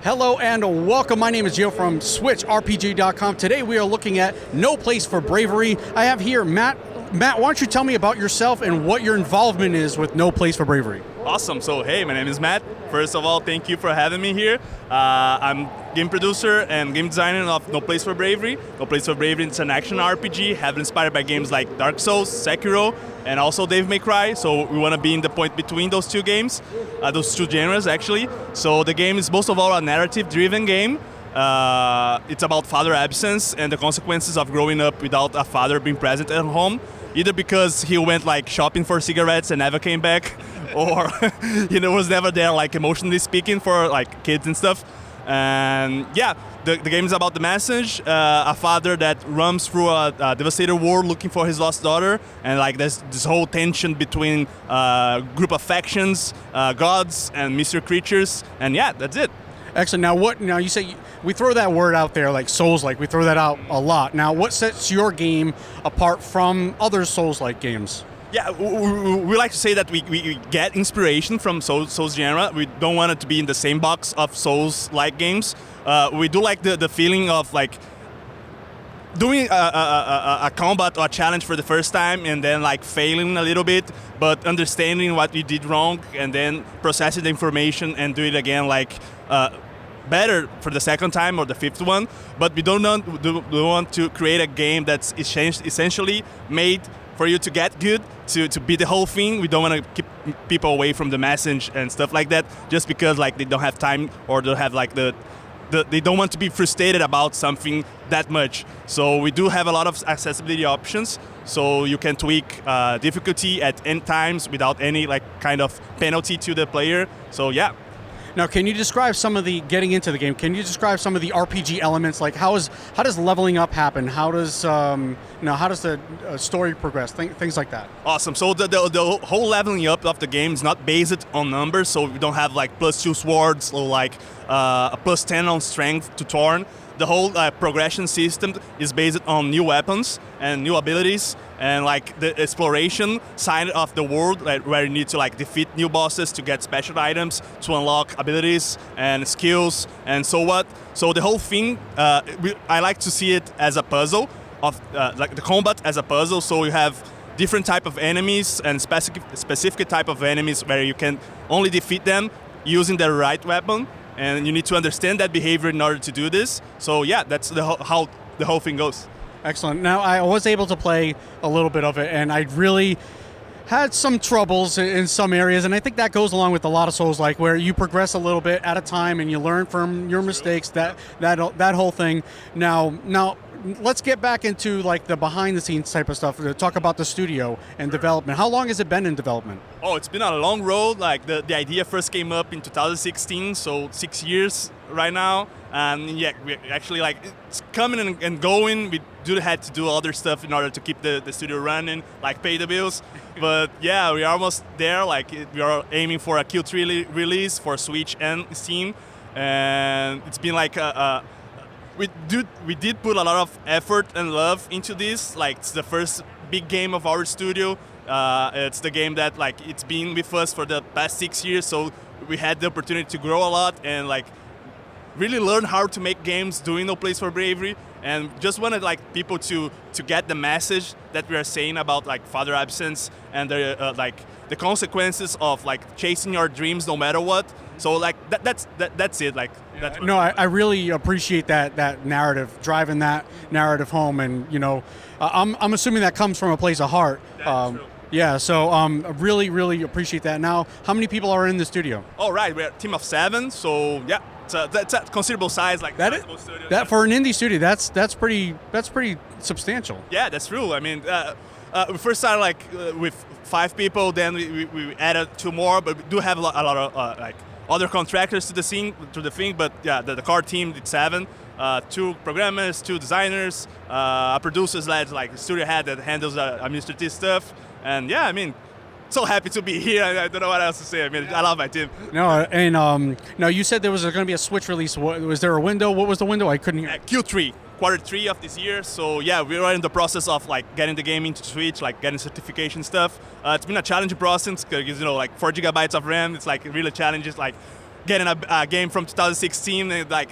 Hello and welcome. My name is Gio from SwitchRPG.com. Today we are looking at No Place for Bravery. I have here Matt. Matt, why don't you tell me about yourself and what your involvement is with No Place for Bravery? Awesome. So, hey, my name is Matt. First of all, thank you for having me here. I'm game producer and game designer of No Place for Bravery. No Place for Bravery is an action RPG, heavily inspired by games like Dark Souls, Sekiro, and also Devil May Cry. So we want to be in the point between those two games, those two genres actually. So the game is most of all a narrative-driven game. It's about father absence and the consequences of growing up without a father being present at home, either because he went like shopping for cigarettes and never came back, or was never there, like emotionally speaking, for like kids and stuff. And yeah, the game is about the message, a father that runs through a devastated war looking for his lost daughter, and like there's this whole tension between group of factions, gods and mystery creatures, and yeah, that's it. Excellent. Now you say we throw that word out there like Souls-like. We throw that out a lot. Now, what sets your game apart from other Souls-like games? Yeah, we like to say that we get inspiration from Souls genre. We don't want it to be in the same box of Souls-like games. We do like the feeling of like doing a combat or a challenge for the first time and then like failing a little bit, but understanding what you did wrong and then processing the information and do it again like better for the second time or the fifth one. But we don't want to create a game that's essentially made for you to get good, to beat the whole thing. We don't want to keep people away from the message and stuff like that just because like they don't have time or don't have like they don't want to be frustrated about something that much. So we do have a lot of accessibility options, so you can tweak difficulty at any times without any like kind of penalty to the player. So yeah. Now, can you describe some of the getting into the game? Can you describe some of the RPG elements? Like how does leveling up happen? How does how does the story progress? Things like that. Awesome. So the whole leveling up of the game is not based on numbers. So we don't have like +2 swords or like a +10 on strength to Torn. The whole progression system is based on new weapons and new abilities, and like the exploration side of the world, like, where you need to like defeat new bosses to get special items, to unlock abilities and skills and so what. So the whole thing, I like to see it as a puzzle of like the combat as a puzzle. So you have different type of enemies and specific type of enemies where you can only defeat them using the right weapon. And you need to understand that behavior in order to do this. So yeah, that's how the whole thing goes. Excellent. Now, I was able to play a little bit of it, and I really had some troubles in some areas, and I think that goes along with a lot of Souls-like, where you progress a little bit at a time and you learn from your mistakes, that whole thing. Now, let's get back into like the behind-the-scenes type of stuff. Talk about the studio and development. How long has it been in development? Oh, it's been a long road. Like the idea first came up in 2016, so 6 years right now. And yeah, we actually like it's coming and going. We had to do other stuff in order to keep the studio running, like pay the bills. But yeah, we are almost there. Like we are aiming for a Q3 release for Switch and Steam, and it's been like we did put a lot of effort and love into this. Like it's the first big game of our studio. It's the game that like it's been with us for the past 6 years. So we had the opportunity to grow a lot and like really learn how to make games doing No Place for Bravery, and just wanted like people to get the message that we are saying about like father absence and the like the consequences of like chasing your dreams no matter what. So like that's it. Like that's no, I really appreciate that narrative, driving that narrative home, and I'm assuming that comes from a place of heart. That's true. Yeah, so I really appreciate that. Now, how many people are in the studio? Oh, right, we're a team of 7, so yeah, that's a considerable size. Like that studio. That for an indie studio, that's pretty substantial. Yeah, that's true. I mean, we first started like with 5 people, then we added 2 more, but we do have a lot of like other contractors to the thing. But yeah, the core team did 7. 2 programmers, 2 designers, a producer's led, like a studio head that handles administrative stuff. And yeah, I mean, so happy to be here. I don't know what else to say. I mean, I love my team. No, and now you said there was going to be a Switch release. Was there a window? What was the window? I couldn't hear. Q3, Q3 of this year. So yeah, we are in the process of like getting the game into Switch, like getting certification stuff. It's been a challenging process because like 4 gigabytes of RAM. It's like really challenges. Like getting a game from 2016 and like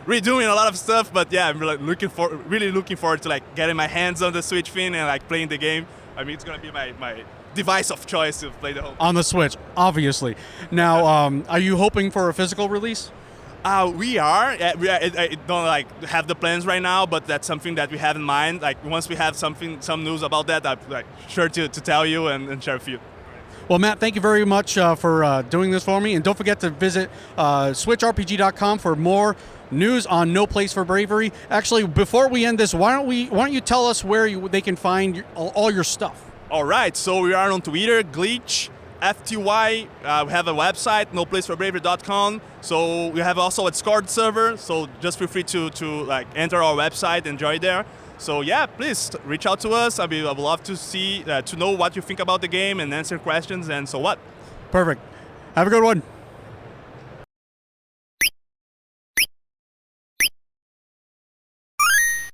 redoing a lot of stuff. But yeah, I'm really looking forward to like getting my hands on the Switch thing and like playing the game. I mean, it's gonna be my device of choice to play the whole. On the Switch, obviously. Now, are you hoping for a physical release? We are. I don't like have the plans right now, but that's something that we have in mind. Like once we have some news about that, I'm like sure to tell you and share with you. Well, Matt, thank you very much for doing this for me, and don't forget to visit SwitchRPG.com for more news on No Place for Bravery. Actually, before we end this, why don't you tell us where they can find all your stuff? All right, so we are on Twitter, Glitch, FTY. We have a website, noplaceforbravery.com. So we have also a Discord server. So just feel free to like enter our website, enjoy there. So yeah, please reach out to us. I would love to see to know what you think about the game and answer questions and so what. Perfect. Have a good one.